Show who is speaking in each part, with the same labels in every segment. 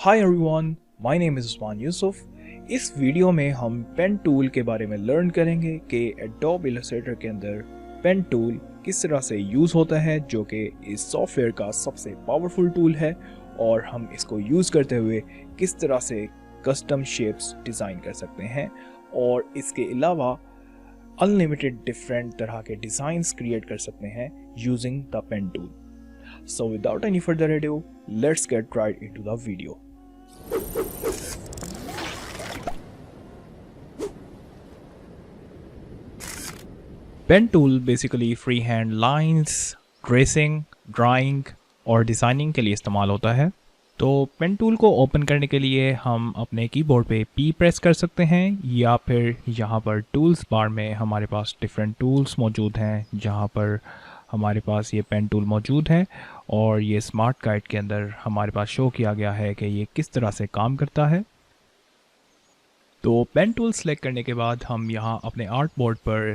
Speaker 1: Hi everyone, my name is Usman Yusuf. इस video में हम पेन टूल के बारे में लर्न करेंगे कि एडोब इलस्ट्रेटर के अंदर पेन टूल किस तरह से यूज़ होता है, जो कि इस सॉफ्टवेयर का सबसे पावरफुल टूल है, और हम इसको यूज़ करते हुए किस तरह से कस्टम शेप्स डिज़ाइन कर सकते हैं और इसके अलावा अनलिमिटेड डिफरेंट तरह के डिज़ाइंस क्रिएट कर सकते हैं using the pen tool. So without any further ado, let's get right into the video. Pen tool basically free hand lines, tracing, drawing और डिज़ाइनिंग के लिए इस्तेमाल होता है। तो पेन टूल को ओपन करने के लिए हम अपने कीबोर्ड पे P प्रेस कर सकते हैं, या फिर यहाँ पर टूल्स बार में हमारे पास डिफरेंट टूल्स मौजूद हैं, जहाँ पर हमारे पास ये पेन टूल मौजूद है और ये स्मार्ट गाइड के अंदर हमारे पास शो किया गया है कि ये किस तरह से काम करता है। तो पेन टूल सेलेक्ट करने के बाद हम यहाँ अपने आर्ट बोर्ड पर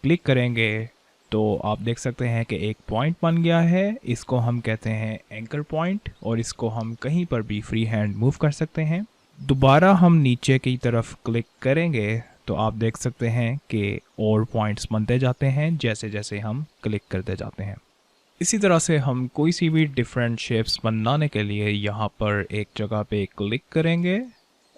Speaker 1: क्लिक करेंगे तो आप देख सकते हैं कि एक पॉइंट बन गया है। इसको हम कहते हैं एंकर पॉइंट, और इसको हम कहीं पर भी फ्री हैंड मूव कर सकते हैं। दोबारा हम नीचे की तरफ क्लिक करेंगे तो आप देख सकते हैं कि और पॉइंट्स बनते जाते हैं जैसे जैसे हम क्लिक करते जाते हैं। इसी तरह से हम कोई सी भी डिफरेंट शेप्स बनाने के लिए यहाँ पर एक जगह पे क्लिक करेंगे,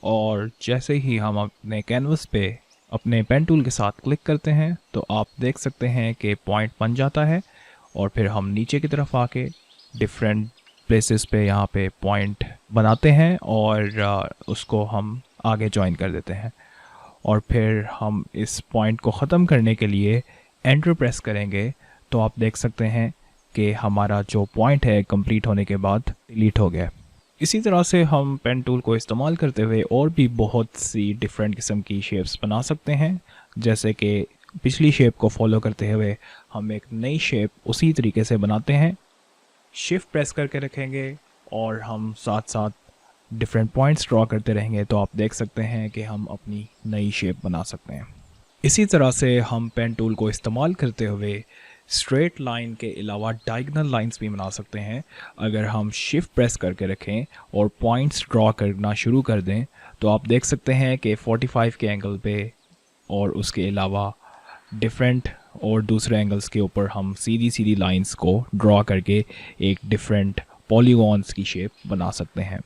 Speaker 1: और जैसे ही हम अपने कैनवस पे अपने पेन टूल के साथ क्लिक करते हैं तो आप देख सकते हैं कि पॉइंट बन जाता है, और फिर हम नीचे की तरफ आके डिफरेंट प्लेसेस पे यहाँ पे पॉइंट बनाते हैं और उसको हम आगे ज्वाइन कर देते हैं। और फिर हम इस पॉइंट को ख़त्म करने के लिए एंटर प्रेस करेंगे तो आप देख सकते हैं कि हमारा जो पॉइंट है कंप्लीट होने के बाद डिलीट हो गया। इसी तरह से हम पेन टूल को इस्तेमाल करते हुए और भी बहुत सी डिफरेंट किस्म की शेप्स बना सकते हैं। जैसे कि पिछली शेप को फॉलो करते हुए हम एक नई शेप उसी तरीके से बनाते हैं। शिफ्ट प्रेस करके रखेंगे और हम साथ साथ डिफरेंट पॉइंट्स ड्रॉ करते रहेंगे तो आप देख सकते हैं कि हम अपनी नई शेप बना सकते हैं। इसी तरह से हम पेन टूल को इस्तेमाल करते हुए स्ट्रेट लाइन के अलावा डायगोनल लाइंस भी बना सकते हैं। अगर हम शिफ्ट प्रेस करके रखें और पॉइंट्स ड्रॉ करना शुरू कर दें तो आप देख सकते हैं कि 45 के एंगल पे और उसके अलावा डिफरेंट और दूसरे एंगल्स के ऊपर हम सीधी सीधी लाइंस को ड्रॉ करके एक डिफरेंट पॉलीगॉन्स की शेप बना सकते हैं।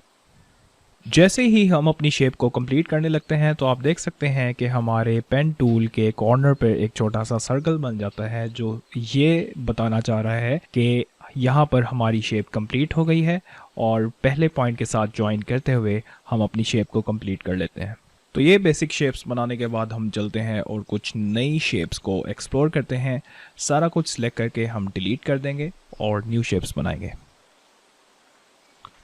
Speaker 1: जैसे ही हम अपनी शेप को कंप्लीट करने लगते हैं तो आप देख सकते हैं कि हमारे पेन टूल के कॉर्नर पर एक छोटा सा सर्कल बन जाता है, जो ये बताना चाह रहा है कि यहाँ पर हमारी शेप कंप्लीट हो गई है, और पहले पॉइंट के साथ ज्वाइन करते हुए हम अपनी शेप को कंप्लीट कर लेते हैं। तो ये बेसिक शेप्स बनाने के बाद हम चलते हैं और कुछ नई शेप्स को एक्सप्लोर करते हैं। सारा कुछ सिलेक्ट करके हम डिलीट कर देंगे और न्यू शेप्स बनाएंगे।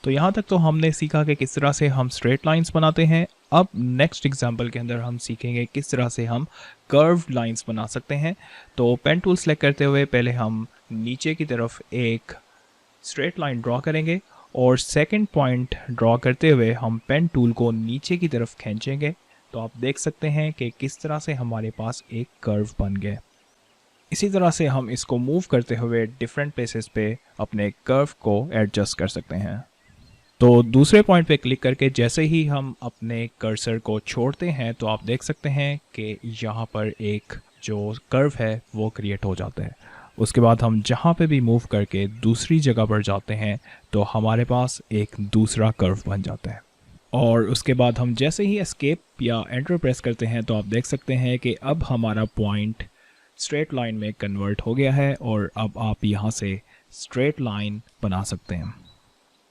Speaker 1: तो यहाँ तक तो हमने सीखा कि किस तरह से हम स्ट्रेट लाइंस बनाते हैं। अब नेक्स्ट एग्जांपल के अंदर हम सीखेंगे किस तरह से हम कर्व्ड लाइंस बना सकते हैं। तो पेन टूल सेलेक्ट करते हुए पहले हम नीचे की तरफ एक स्ट्रेट लाइन ड्रॉ करेंगे, और सेकंड पॉइंट ड्रॉ करते हुए हम पेन टूल को नीचे की तरफ खींचेंगे तो आप देख सकते हैं कि किस तरह से हमारे पास एक कर्व बन गया। इसी तरह से हम इसको मूव करते हुए डिफरेंट प्लेसेस पे अपने कर्व को एडजस्ट कर सकते हैं। तो दूसरे पॉइंट पे क्लिक करके जैसे ही हम अपने कर्सर को छोड़ते हैं तो आप देख सकते हैं कि यहाँ पर एक जो कर्व है वो क्रिएट हो जाता है। उसके बाद हम जहाँ पे भी मूव करके दूसरी जगह पर जाते हैं तो हमारे पास एक दूसरा कर्व बन जाता है। और उसके बाद हम जैसे ही एस्केप या एंटर प्रेस करते हैं तो आप देख सकते हैं कि अब हमारा पॉइंट स्ट्रेट लाइन में कन्वर्ट हो गया है, और अब आप यहाँ से स्ट्रेट लाइन बना सकते हैं।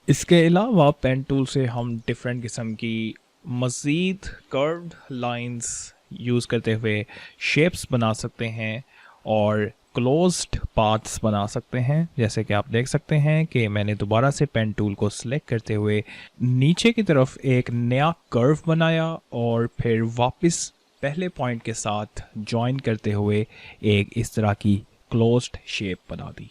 Speaker 1: इसके अलावा पेन टूल से हम डिफरेंट किस्म की मज़ीद कर्व्ड लाइंस यूज़ करते हुए शेप्स बना सकते हैं और क्लोज्ड पाथ्स बना सकते हैं। जैसे कि आप देख सकते हैं कि मैंने दोबारा से पेन टूल को सिलेक्ट करते हुए नीचे की तरफ एक नया कर्व बनाया, और फिर वापस पहले पॉइंट के साथ जॉइन करते हुए एक इस तरह की क्लोज्ड शेप बना दी।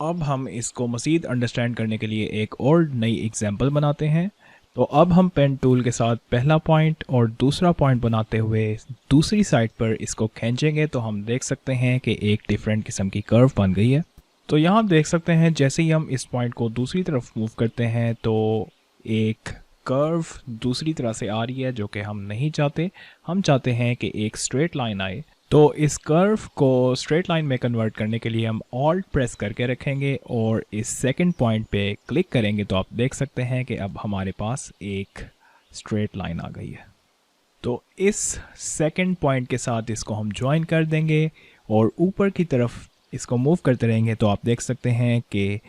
Speaker 1: अब हम इसको मज़ीद अंडरस्टैंड करने के लिए एक और नई एग्जांपल बनाते हैं। तो अब हम पेन टूल के साथ पहला पॉइंट और दूसरा पॉइंट बनाते हुए दूसरी साइड पर इसको खींचेंगे तो हम देख सकते हैं कि एक डिफरेंट किस्म की कर्व बन गई है। तो यहाँ देख सकते हैं जैसे ही हम इस पॉइंट को दूसरी तरफ मूव करते हैं तो एक कर्व दूसरी तरह से आ रही है जो कि हम नहीं चाहते। हम चाहते हैं कि एक स्ट्रेट लाइन आए। तो इस कर्व को स्ट्रेट लाइन में कन्वर्ट करने के लिए हम ऑल्ट प्रेस करके रखेंगे और इस सेकंड पॉइंट पे क्लिक करेंगे तो आप देख सकते हैं कि अब हमारे पास एक स्ट्रेट लाइन आ गई है। तो इस सेकंड पॉइंट के साथ इसको हम ज्वाइन कर देंगे और ऊपर की तरफ इसको मूव करते रहेंगे तो आप देख सकते हैं कि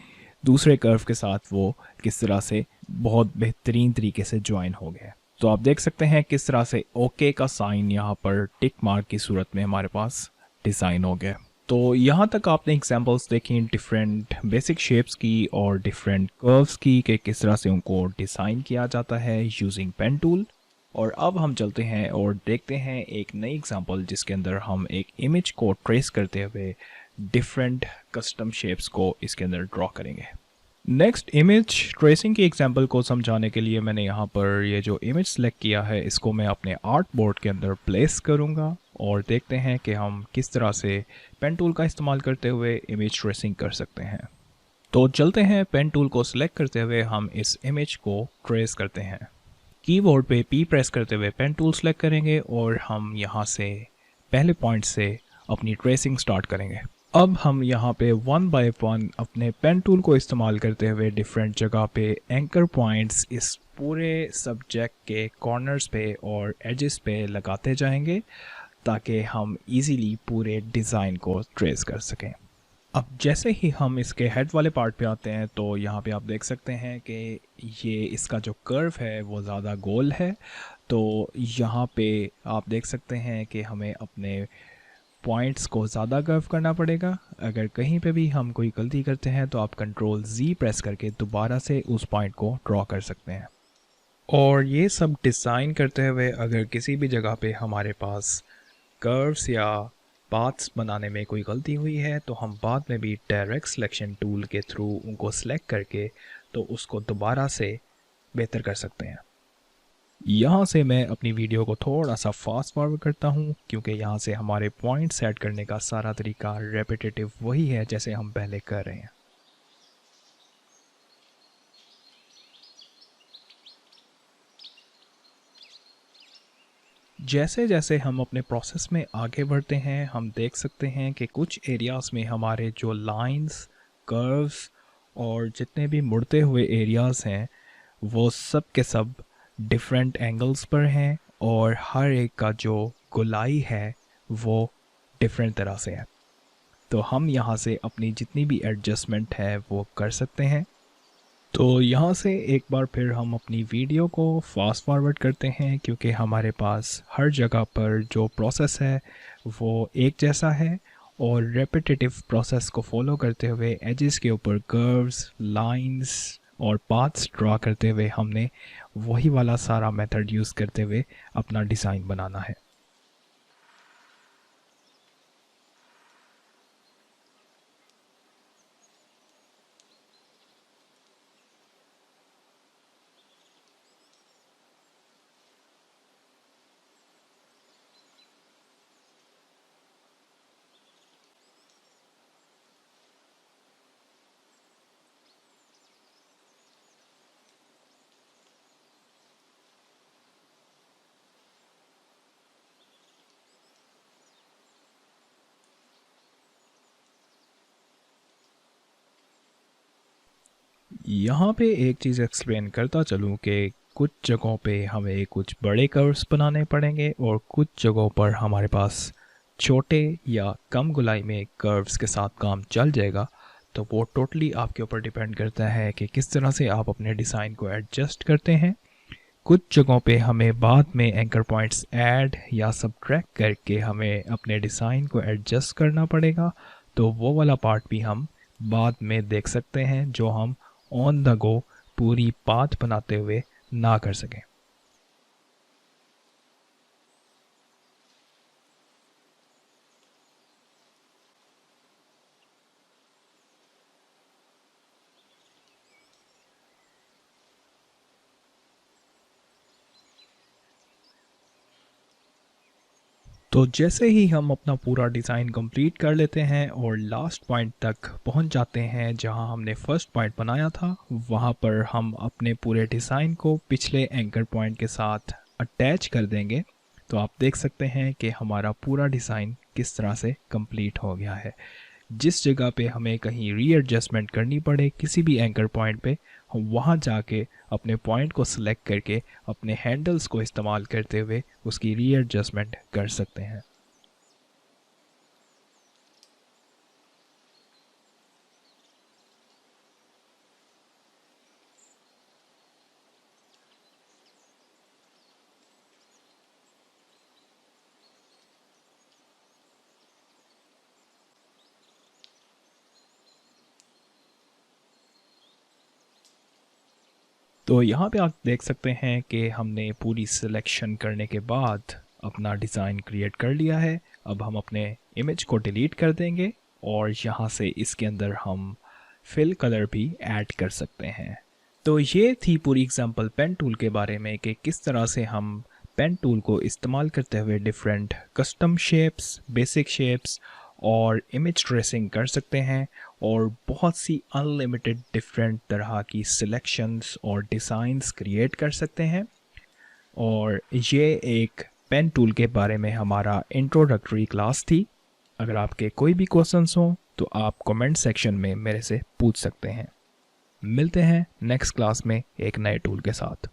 Speaker 1: दूसरे कर्व के साथ वो किस तरह से बहुत बेहतरीन तरीके से ज्वाइन हो गया। तो आप देख सकते हैं किस तरह से ओके का साइन यहाँ पर टिक मार्क की सूरत में हमारे पास डिज़ाइन हो गया। तो यहाँ तक आपने एग्जांपल्स देखी डिफरेंट बेसिक शेप्स की और डिफरेंट कर्व्स की कि किस तरह से उनको डिज़ाइन किया जाता है यूजिंग पेन टूल। और अब हम चलते हैं और देखते हैं एक नई एग्जांपल जिसके अंदर हम एक इमेज को ट्रेस करते हुए डिफरेंट कस्टम शेप्स को इसके अंदर ड्रॉ करेंगे। नेक्स्ट इमेज ट्रेसिंग की एग्जांपल को समझाने के लिए मैंने यहाँ पर ये जो इमेज सेलेक्ट किया है इसको मैं अपने आर्ट बोर्ड के अंदर प्लेस करूँगा और देखते हैं कि हम किस तरह से पेन टूल का इस्तेमाल करते हुए इमेज ट्रेसिंग कर सकते हैं। तो चलते हैं, पेन टूल को सिलेक्ट करते हुए हम इस इमेज को ट्रेस करते हैं। कीबोर्ड पे P प्रेस करते हुए पेन टूल सेलेक्ट करेंगे और हम यहाँ से पहले पॉइंट से अपनी ट्रेसिंग स्टार्ट करेंगे। अब हम यहाँ पे 1 बाय 1 अपने पेन टूल को इस्तेमाल करते हुए डिफरेंट जगह पे एंकर पॉइंट्स इस पूरे सब्जेक्ट के कॉर्नर्स पे और एजेस पे लगाते जाएंगे ताकि हम इजीली पूरे डिज़ाइन को ट्रेस कर सकें। अब जैसे ही हम इसके हेड वाले पार्ट पे आते हैं तो यहाँ पे आप देख सकते हैं कि ये इसका जो कर्व है वो ज़्यादा गोल है। तो यहाँ पे आप देख सकते हैं कि हमें अपने पॉइंट्स को ज़्यादा कर्व करना पड़ेगा। अगर कहीं पे भी हम कोई गलती करते हैं तो आप कंट्रोल Z प्रेस करके दोबारा से उस पॉइंट को ड्रॉ कर सकते हैं। और ये सब डिज़ाइन करते हुए अगर किसी भी जगह पे हमारे पास कर्व्स या पाथ्स बनाने में कोई गलती हुई है तो हम बाद में भी डायरेक्ट सिलेक्शन टूल के थ्रू उनको सेलेक्ट करके तो उसको दोबारा से बेहतर कर सकते हैं। यहाँ से मैं अपनी वीडियो को थोड़ा सा फास्ट फॉरवर्ड करता हूँ क्योंकि यहाँ से हमारे पॉइंट सेट करने का सारा तरीका रेपिटेटिव वही है जैसे हम पहले कर रहे हैं। जैसे जैसे हम अपने प्रोसेस में आगे बढ़ते हैं हम देख सकते हैं कि कुछ एरियाज़ में हमारे जो लाइंस, कर्व्स और जितने भी मुड़ते हुए एरियाज़ हैं वो सब के सब डिफरेंट एंगल्स पर हैं और हर एक का जो गोलाई है वो डिफरेंट तरह से है। तो हम यहाँ से अपनी जितनी भी एडजस्टमेंट है वो कर सकते हैं। तो यहाँ से एक बार फिर हम अपनी वीडियो को फास्ट फॉरवर्ड करते हैं क्योंकि हमारे पास हर जगह पर जो प्रोसेस है वो एक जैसा है और रेपिटेटिव प्रोसेस को फॉलो करते हुए एजेस के ऊपर कर्व्स, लाइंस और पाथ्स ड्रॉ करते हुए हमने वही वाला सारा मेथड यूज़ करते हुए अपना डिज़ाइन बनाना है। यहाँ पे एक चीज़ एक्सप्लेन करता चलूँ कि कुछ जगहों पे हमें कुछ बड़े कर्व्स बनाने पड़ेंगे और कुछ जगहों पर हमारे पास छोटे या कम गुलाई में कर्व्स के साथ काम चल जाएगा। तो वो टोटली आपके ऊपर डिपेंड करता है कि किस तरह से आप अपने डिज़ाइन को एडजस्ट करते हैं। कुछ जगहों पे हमें बाद में एंकर पॉइंट्स ऐड या सबट्रैक्ट करके हमें अपने डिज़ाइन को एडजस्ट करना पड़ेगा। तो वो वाला पार्ट भी हम बाद में देख सकते हैं जो हम ऑन द गो पूरी पाथ बनाते हुए ना कर सकें। तो जैसे ही हम अपना पूरा डिज़ाइन कंप्लीट कर लेते हैं और लास्ट पॉइंट तक पहुंच जाते हैं जहां हमने फर्स्ट पॉइंट बनाया था, वहां पर हम अपने पूरे डिज़ाइन को पिछले एंकर पॉइंट के साथ अटैच कर देंगे। तो आप देख सकते हैं कि हमारा पूरा डिज़ाइन किस तरह से कंप्लीट हो गया है। जिस जगह पे हमें कहीं रीएडजस्टमेंट करनी पड़े किसी भी एंकर पॉइंट पे, हम वहाँ जाके अपने पॉइंट को सिलेक्ट करके अपने हैंडल्स को इस्तेमाल करते हुए उसकी रीएडजस्टमेंट कर सकते हैं। तो यहाँ पे आप देख सकते हैं कि हमने पूरी सिलेक्शन करने के बाद अपना डिज़ाइन क्रिएट कर लिया है। अब हम अपने इमेज को डिलीट कर देंगे और यहाँ से इसके अंदर हम फिल कलर भी ऐड कर सकते हैं। तो ये थी पूरी एग्जांपल पेन टूल के बारे में कि किस तरह से हम पेन टूल को इस्तेमाल करते हुए different custom shapes, basic shapes और इमेज ट्रेसिंग कर सकते हैं और बहुत सी अनलिमिटेड डिफरेंट तरह की सिलेक्शंस और डिज़ाइंस क्रिएट कर सकते हैं। और ये एक पेन टूल के बारे में हमारा इंट्रोडक्टरी क्लास थी। अगर आपके कोई भी क्वेश्चंस हों तो आप कमेंट सेक्शन में मेरे से पूछ सकते हैं। मिलते हैं नेक्स्ट क्लास में एक नए टूल के साथ।